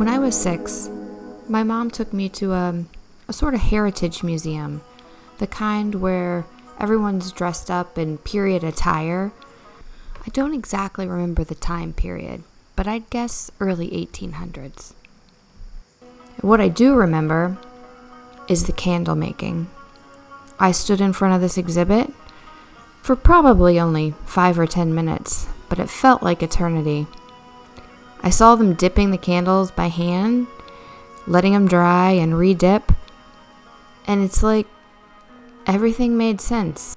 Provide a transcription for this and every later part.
When I was 6, my mom took me to a sort of heritage museum, the kind where everyone's dressed up in period attire. I don't exactly remember the time period, but I'd guess early 1800s. What I do remember is the candle making. I stood in front of this exhibit for probably only 5 or 10 minutes, but it felt like eternity. I saw them dipping the candles by hand, letting them dry and re-dip, and it's like everything made sense.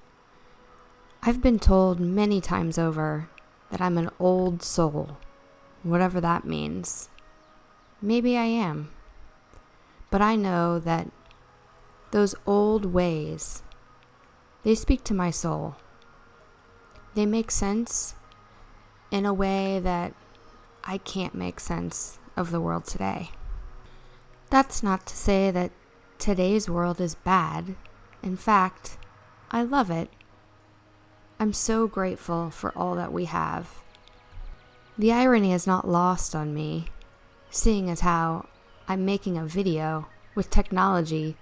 I've been told many times over that I'm an old soul, whatever that means. Maybe I am. But I know that those old ways, they speak to my soul. They make sense in a way that I can't make sense of the world today. That's not to say that today's world is bad. In fact, I love it. I'm so grateful for all that we have. The irony is not lost on me, seeing as how I'm making a video with technology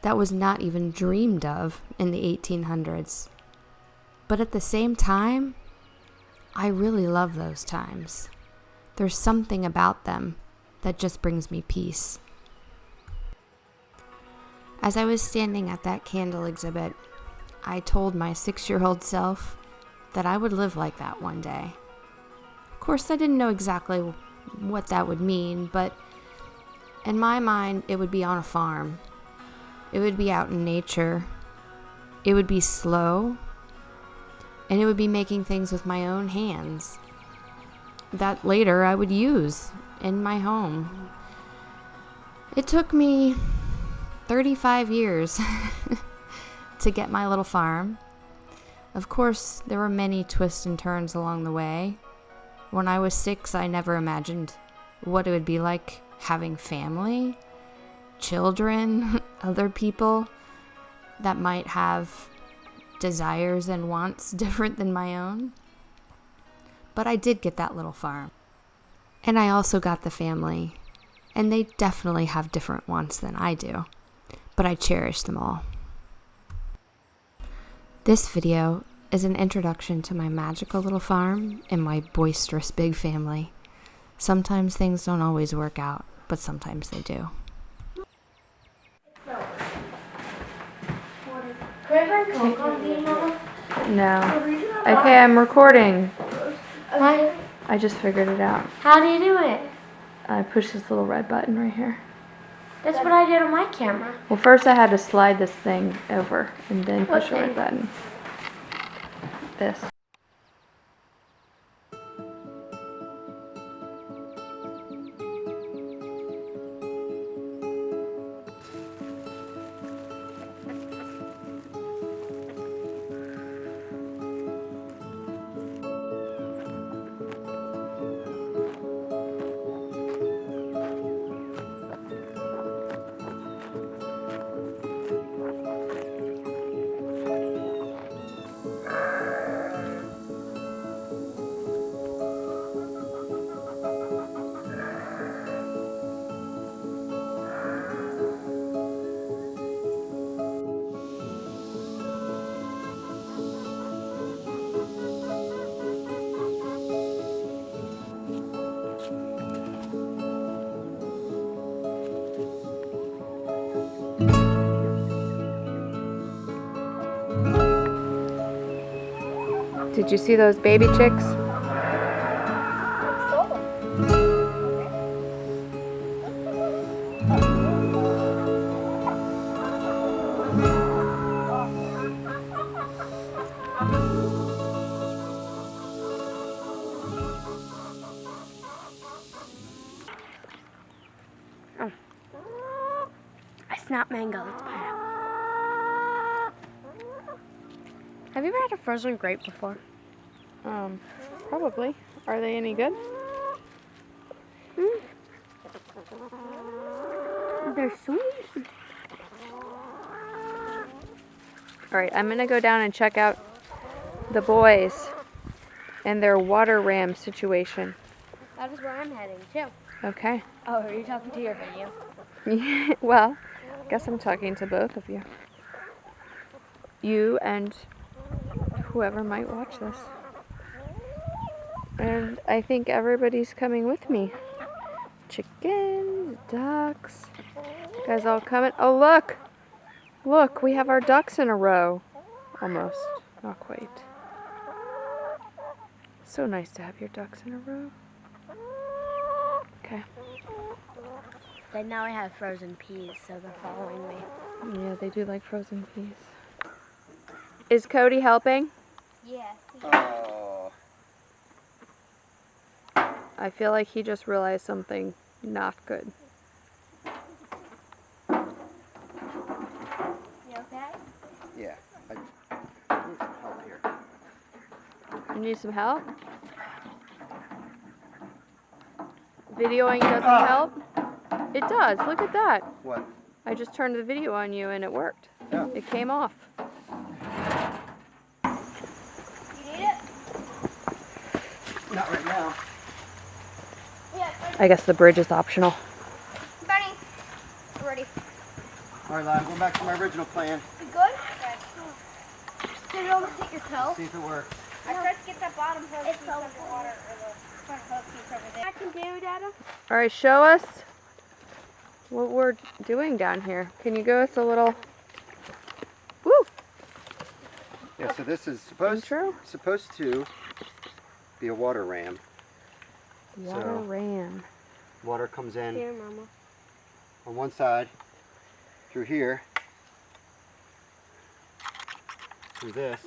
that was not even dreamed of in the 1800s. But at the same time, I really love those times. There's something about them that just brings me peace. As I was standing at that candle exhibit, I told my 6-year-old self that I would live like that one day. Of course, I didn't know exactly what that would mean, but in my mind, it would be on a farm. It would be out in nature. It would be slow. And it would be making things with my own hands that later I would use in my home. It took me 35 years to get my little farm. Of course, there were many twists and turns along the way. When I was 6, I never imagined what it would be like having family, children, other people that might have desires and wants different than my own. But I did get that little farm. And I also got the family. And they definitely have different wants than I do. But I cherish them all. This video is an introduction to my magical little farm and my boisterous big family. Sometimes things don't always work out, but sometimes they do. No. Okay, I'm recording. What? I just figured it out. How do you do it? I pushed this little red button right here. That's what I did on my camera. Well, first I had to slide this thing over and then push the red button. This. Did you see those baby chicks? Oh. I snap mango. It's pineapple. Have you ever had a frozen grape before? Probably. Are they any good? They're sweet. Alright, I'm gonna go down and check out the boys and their water ram situation. That is where I'm heading too. Okay. Oh, are you talking to your video? Well, I guess I'm talking to both of you. You and whoever might watch this. And I think everybody's coming with me. Chickens, ducks. You guys all coming? Oh, look! Look, we have our ducks in a row. Almost. Not quite. So nice to have your ducks in a row. Okay. But now I have frozen peas, so they're following me. Yeah, they do like frozen peas. Is Cody helping? Yes. Oh. I feel like he just realized something not good. You okay? Yeah. I need some help here. You need some help? Videoing doesn't help? It does. Look at that. What? I just turned the video on you and it worked. Yeah. It came off. You need it? Not right now. Yeah. I guess the bridge is optional. Bunny. We're ready. All right, lad. Going back to my original plan. You good? Okay. Did it almost hit your toe? See if it works. I tried to get that bottom hose piece underwater, or the front hose piece over there. I can do, Dada. All right, show us what we're doing down here. Can you give us a little... Woo! Yeah. So this is Intro? supposed to be a water ram. Water So- ram. Water comes in Here, Mama. on one side, through here, through this.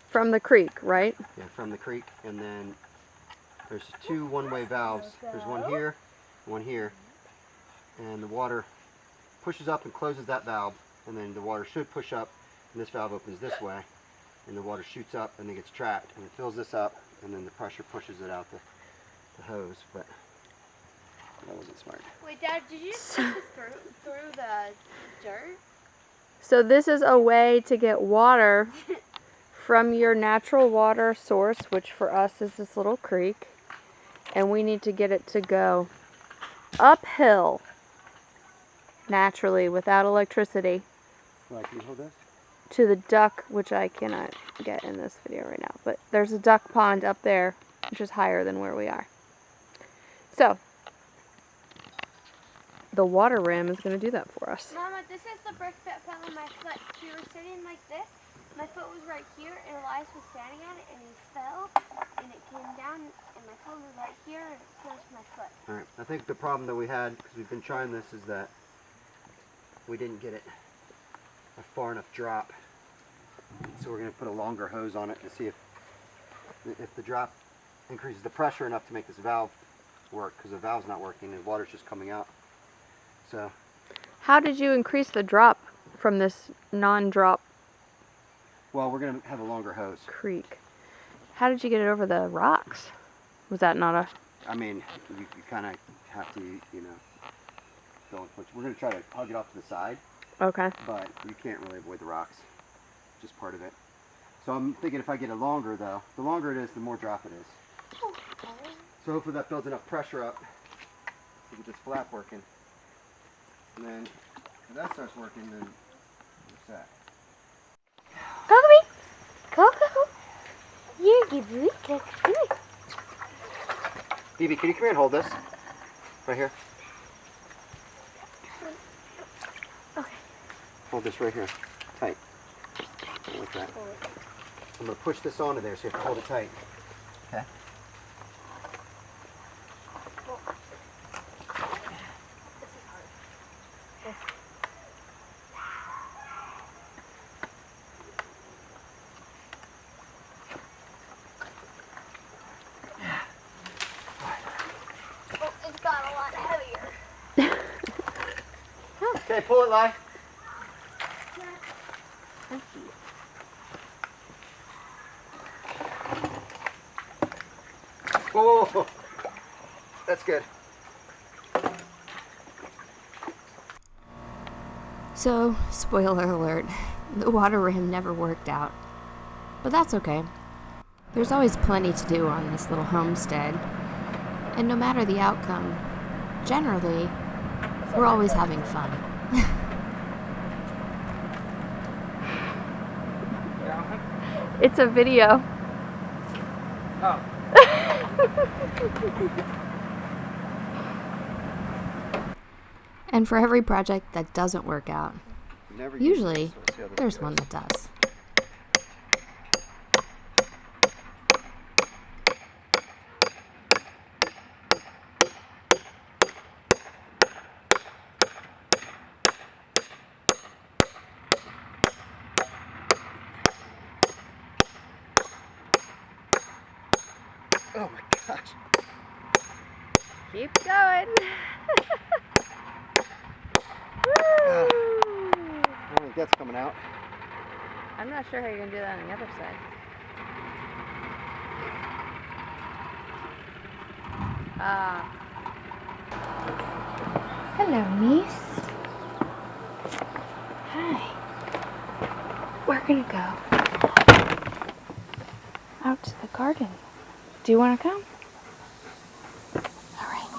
From the creek, right? Yeah, from the creek, and then there's two one-way valves. There's one here, and the water pushes up and closes that valve, and then the water should push up, and this valve opens this way, and the water shoots up and then gets trapped, and it fills this up, and then the pressure pushes it out the hose, but that wasn't smart. Wait, Dad, did you just put this through the dirt? So this is a way to get water from your natural water source, which for us is this little creek, and we need to get it to go uphill naturally without electricity Right, can you hold this? to the duck, which I cannot get in this video right now, but there's a duck pond up there which is higher than where we are. So the water ram is going to do that for us. Mama, this is the brick that fell on my foot. So you were sitting like this. My foot was right here, and Elias was standing on it, and he fell, and it came down, and my foot was right here, and it smashed my foot. All right, I think the problem that we had, because we've been trying this, is that we didn't get it a far enough drop. So we're going to put a longer hose on it to see if the drop increases the pressure enough to make this valve work, because the valve's not working and water's just coming out. So How did you increase the drop from this non-drop well, we're going to have a longer hose. creek? How did you get it over the rocks? Was that not a... I mean, you kind of have to, you know, go and push. We're going to try to hug it off to the side, Okay. but you can't really avoid the rocks. Just part of it. So I'm thinking if I get it longer, though, the longer it is, the more drop it is. So hopefully that builds enough pressure up to get this flap working. And then if that starts working, then what's that? Cocoa, Cocoa, you give me Cocoa. Evie, can you come here and hold this? Right here. Okay. Hold this right here. Tight. Like that. I'm going to push this onto there so you have to hold it tight. Okay. Oh, it's got a lot heavier. Okay, pull it, Lai. Whoa, whoa, whoa. That's good. So, spoiler alert, the water ram never worked out. But that's okay. There's always plenty to do on this little homestead. And no matter the outcome, generally, we're always having fun. It's a video. Oh. And for every project that doesn't work out, Never usually use this. Let's see how this there's goes. one that does. Oh my gosh. Keep going. I Woo! don't think that's coming out. I'm not sure how you're gonna do that on the other side. Hello, niece. Hi. We're gonna go out to the garden. Do you want to come? All right.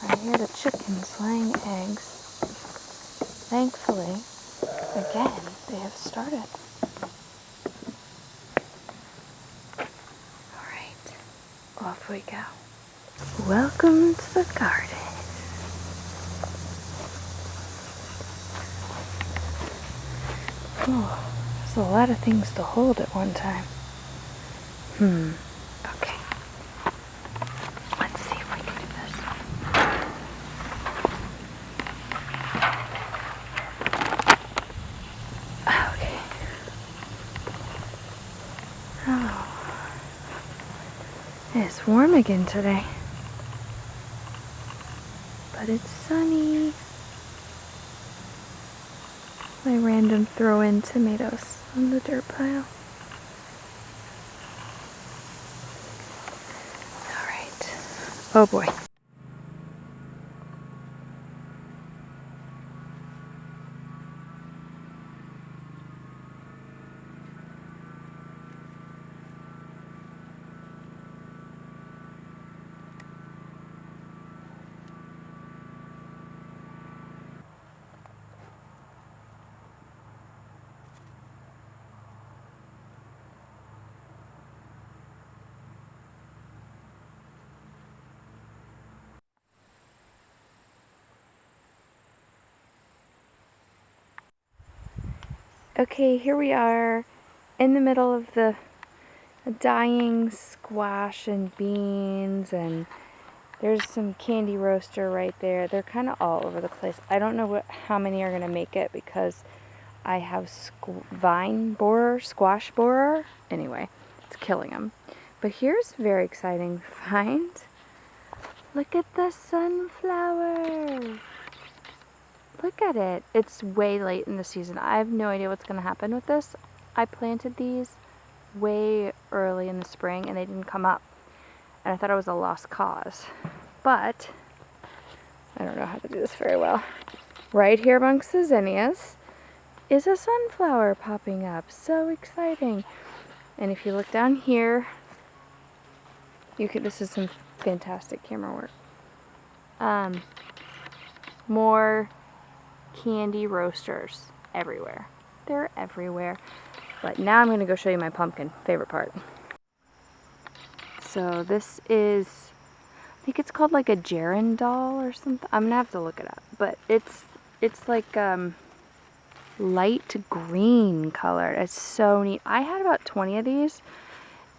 I hear the chickens laying eggs. Thankfully, again, they have started. All right, off we go. Welcome to the garden. Oh, there's a lot of things to hold at one time. Okay. Let's see if we can do this. Okay. Oh. It's warm again today. But it's sunny. I random throw in tomatoes on the dirt pile. Alright. Oh boy. Okay, here we are in the middle of the dying squash and beans, and there's some candy roaster right there. They're kind of all over the place. I don't know how many are going to make it because I have squash borer. Anyway, it's killing them. But here's a very exciting find. Look at the sunflower. Look at it. It's way late in the season. I have no idea what's going to happen with this. I planted these way early in the spring and they didn't come up. And I thought it was a lost cause. But I don't know how to do this very well. Right here amongst the zinnias is a sunflower popping up. So exciting. And if you look down here, this is some fantastic camera work. More candy roasters everywhere. They're everywhere. But now I'm going to go show you my pumpkin. Favorite part. So this is, I think it's called like a gerandol or something. I'm going to have to look it up. But it's like light green color. It's so neat. I had about 20 of these.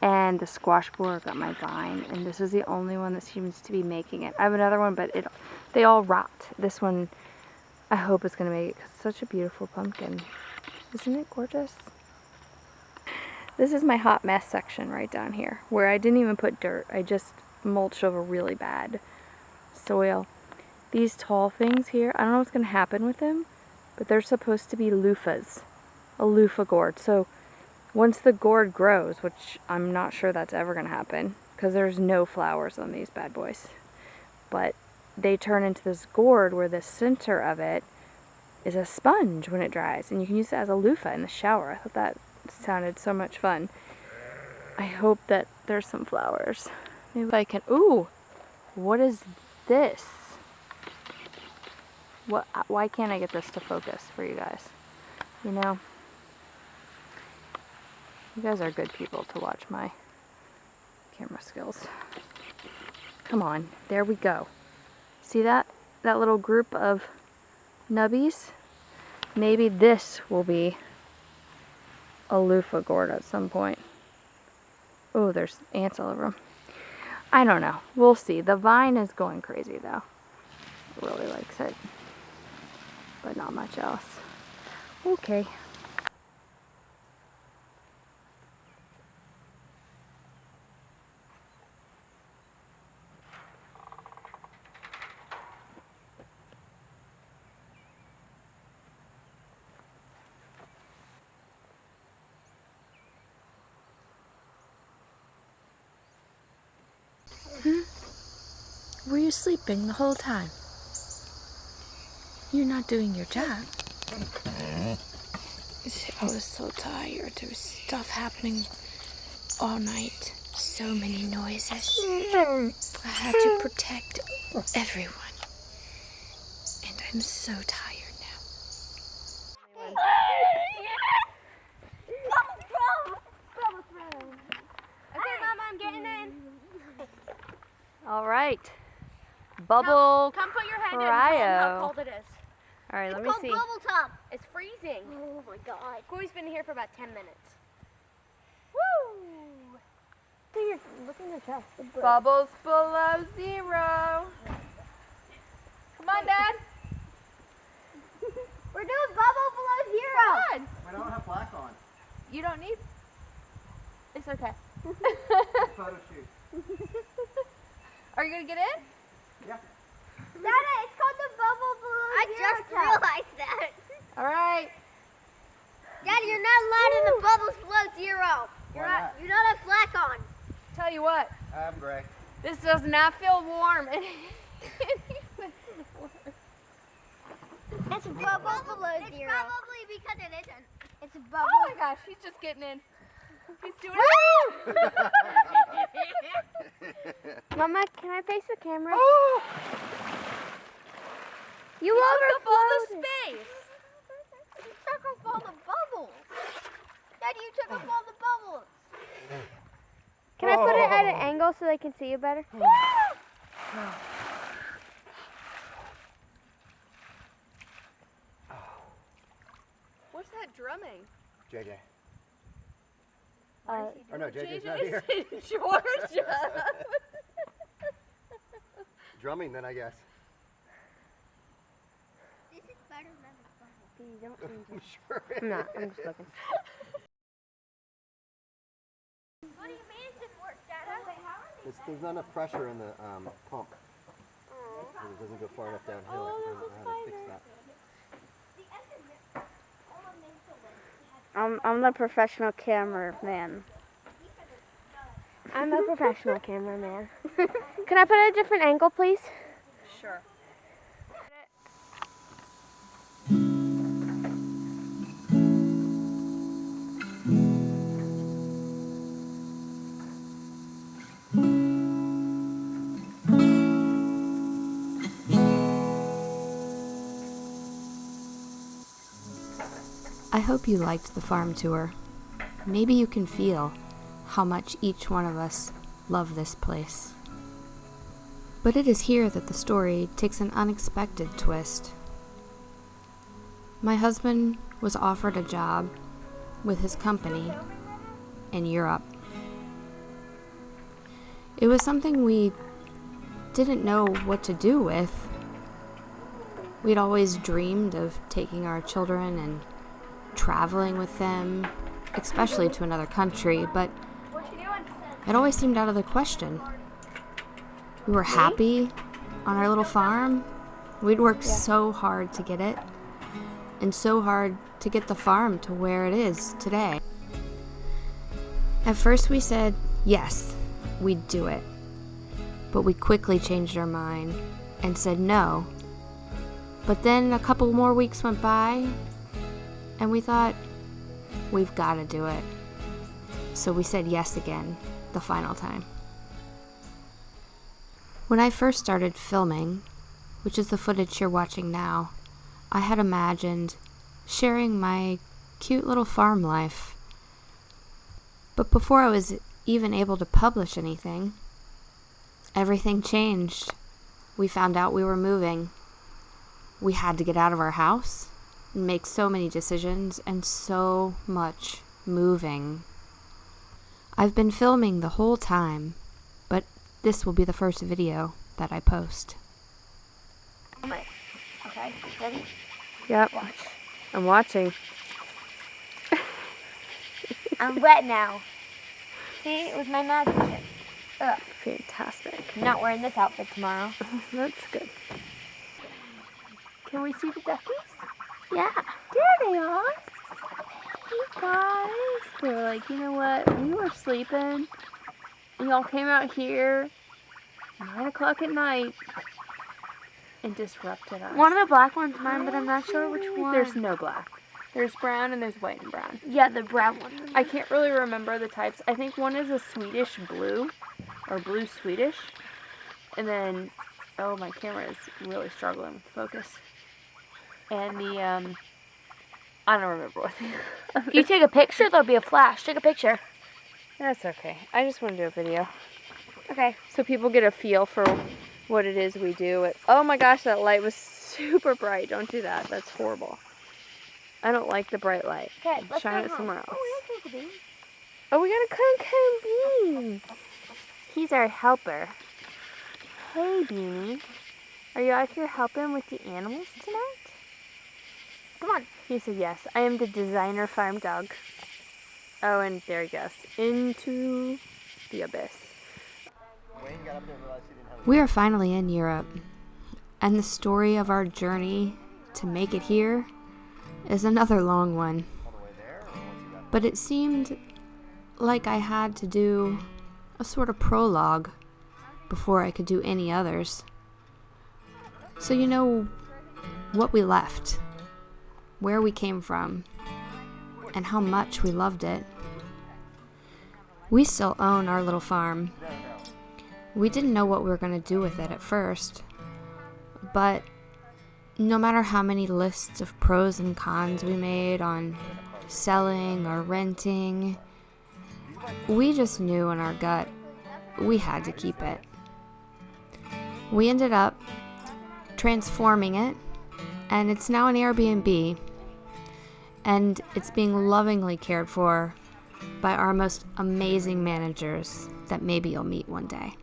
And the squash borer got my vine. And this is the only one that seems to be making it. I have another one, but they all rot. This one, I hope it's going to make it. 'Cause it's such a beautiful pumpkin. Isn't it gorgeous? This is my hot mess section right down here, where I didn't even put dirt. I just mulched over really bad soil. These tall things here, I don't know what's going to happen with them, but they're supposed to be loofahs. A loofah gourd. So once the gourd grows, which I'm not sure that's ever going to happen, because there's no flowers on these bad boys, but they turn into this gourd where the center of it is a sponge when it dries, and you can use it as a loofah in the shower. I thought that sounded so much fun. I hope that there's some flowers. Maybe I can, ooh, what is this? What? Why can't I get this to focus for you guys? You know, you guys are good people to watch my camera skills. Come on, there we go. See that? That little group of nubbies? Maybe this will be a loofah gourd at some point. Oh, there's ants all over them. I don't know. We'll see. The vine is going crazy though. Really likes it. But not much else. Okay. Were you sleeping the whole time? You're not doing your job. I was so tired. There was stuff happening all night. So many noises. I had to protect everyone. And I'm so tired now. Okay, Mama, I'm getting in. All right. Bubble Come put your head in and cryo. tell 'em how cold it is. All right, let me It's called see. bubble tub. It's freezing. Oh my god. Corey's been here for about 10 minutes. Woo! Look in your chest. Bubbles below 0. Come on, Dad. We're doing bubble below 0. Come on. We don't have black on. You don't need. It's okay. Photo shoot. Are you gonna get in? Yeah. Dada, it's called the bubble below 0 I just realized that. All right. Daddy, you're not allowed in the bubbles below 0. Why not? You don't have black on. Tell you what. I'm gray. This does not feel warm. It's a bubble below 0. It's probably because it isn't. It's a bubble. Oh my gosh, he's just getting in. He's doing it. Mama, can I face the camera? Oh! You Took up all the space. You took off all the bubbles. Daddy, you took off all the bubbles. Can I put it at an angle so they can see you better? What's that drumming? JJ. Uh, Oh no, JJ's not here. JJ's in Georgia. Drumming then, I guess. This is better than the bubble. I'm sure. I'm not. I'm just looking. What do you mean it didn't work, Dada? There's not enough pressure in the pump. It doesn't go far enough downhill. I don't know how to fix that. I'm the professional cameraman. I'm a professional cameraman. Can I put it at a different angle, please? Sure. I hope you liked the farm tour. Maybe you can feel how much each one of us love this place. But it is here that the story takes an unexpected twist. My husband was offered a job with his company in Europe. It was something we didn't know what to do with. We'd always dreamed of taking our children and traveling with them, especially to another country, but it always seemed out of the question. We were happy on our little farm. We'd worked so hard to get it, and so hard to get the farm to where it is today. At first we said, yes, we'd do it. But we quickly changed our mind and said no. But then a couple more weeks went by, and we thought, we've got to do it. so we said yes again the final time. When I first started filming, which is the footage you're watching now, I had imagined sharing my cute little farm life. But before I was even able to publish anything, everything changed. We found out we were moving. We had to get out of our house and make so many decisions and so much moving. I've been filming the whole time, but this will be the first video that I post. Okay, ready? Yep. I'm watching. I'm wet now. See, it was my magic trick. Ugh. Fantastic. I'm not wearing this outfit tomorrow. That's good. Can we see the duckies? Yeah. There they are. Hey guys. They were like, you know what? We were sleeping and y'all came out here 9 o'clock at night and disrupted us. One of the black one's mine, but I'm not sure which one. There's no black. There's brown and there's white and brown. Yeah, the brown one. I can't really remember the types. I think one is a Swedish blue, or blue Swedish. And then, oh, my camera is really struggling with focus. And the, I don't remember what the If you take a picture, there'll be a flash. Take a picture. That's okay. I just want to do a video. Okay. So people get a feel for what it is we do. Oh my gosh, that light was super bright. Don't do that. That's horrible. I don't like the bright light. Okay, let's Shine go it home. somewhere else. Oh, we have to be. Oh, we gotta come Bean. He's our helper. Hey, Beanie. Are you out here helping with the animals tonight? Come on. He said yes. I am the designer farm dog. Oh, and there he goes. Into the abyss. We are finally in Europe, and the story of our journey to make it here is another long one. But it seemed like I had to do a sort of prologue before I could do any others. So you know what we left, where we came from, and how much we loved it. We still own our little farm. We didn't know what we were going to do with it at first, but no matter how many lists of pros and cons we made on selling or renting, we just knew in our gut we had to keep it. We ended up transforming it, and it's now an Airbnb, and it's being lovingly cared for by our most amazing managers that maybe you'll meet one day.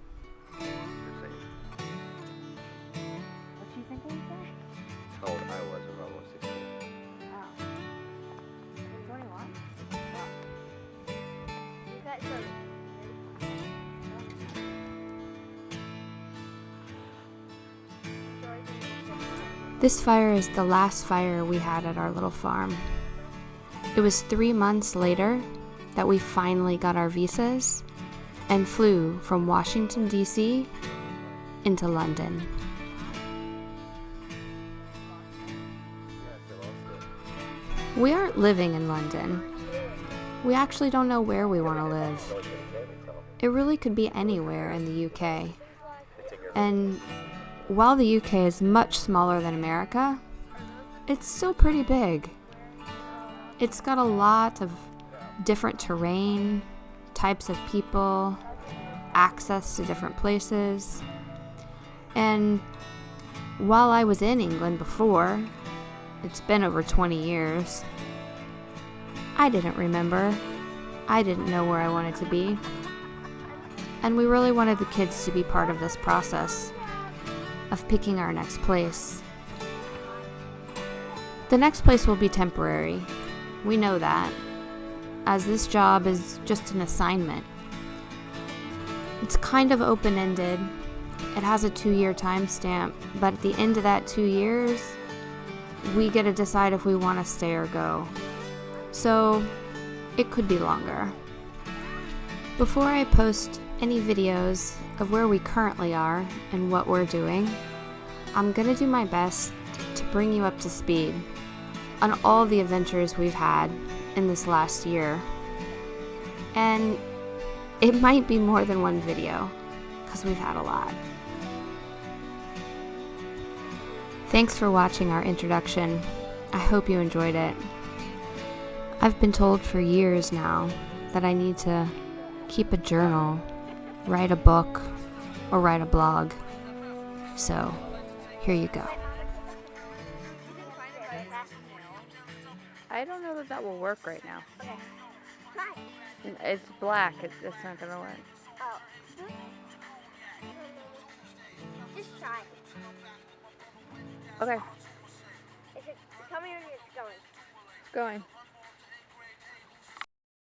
What do you think I was? How old I was almost 16. Oh. 21? This fire is the last fire we had at our little farm. It was 3 months later that we finally got our visas and flew from Washington, D.C. into London. We aren't living in London. We actually don't know where we want to live. It really could be anywhere in the UK. And while the UK is much smaller than America, it's still pretty big. It's got a lot of different terrain, types of people, access to different places. And while I was in England before, it's been over 20 years, I didn't remember. I didn't know where I wanted to be. And we really wanted the kids to be part of this process of picking our next place. The next place will be temporary. We know that, as this job is just an assignment. It's kind of open-ended. It has a 2-year timestamp, but at the end of that 2 years, we get to decide if we want to stay or go. So, it could be longer. Before I post any videos of where we currently are and what we're doing, I'm gonna do my best to bring you up to speed on all the adventures we've had in this last year. And it might be more than one video, because we've had a lot. Thanks for watching our introduction. I hope you enjoyed it. I've been told for years now that I need to keep a journal, write a book, or write a blog. So, here you go. I don't know that that will work right now. Okay. Try. It's black. It's not gonna work. Oh. Just try. Okay, If it's coming or it's going. it's going.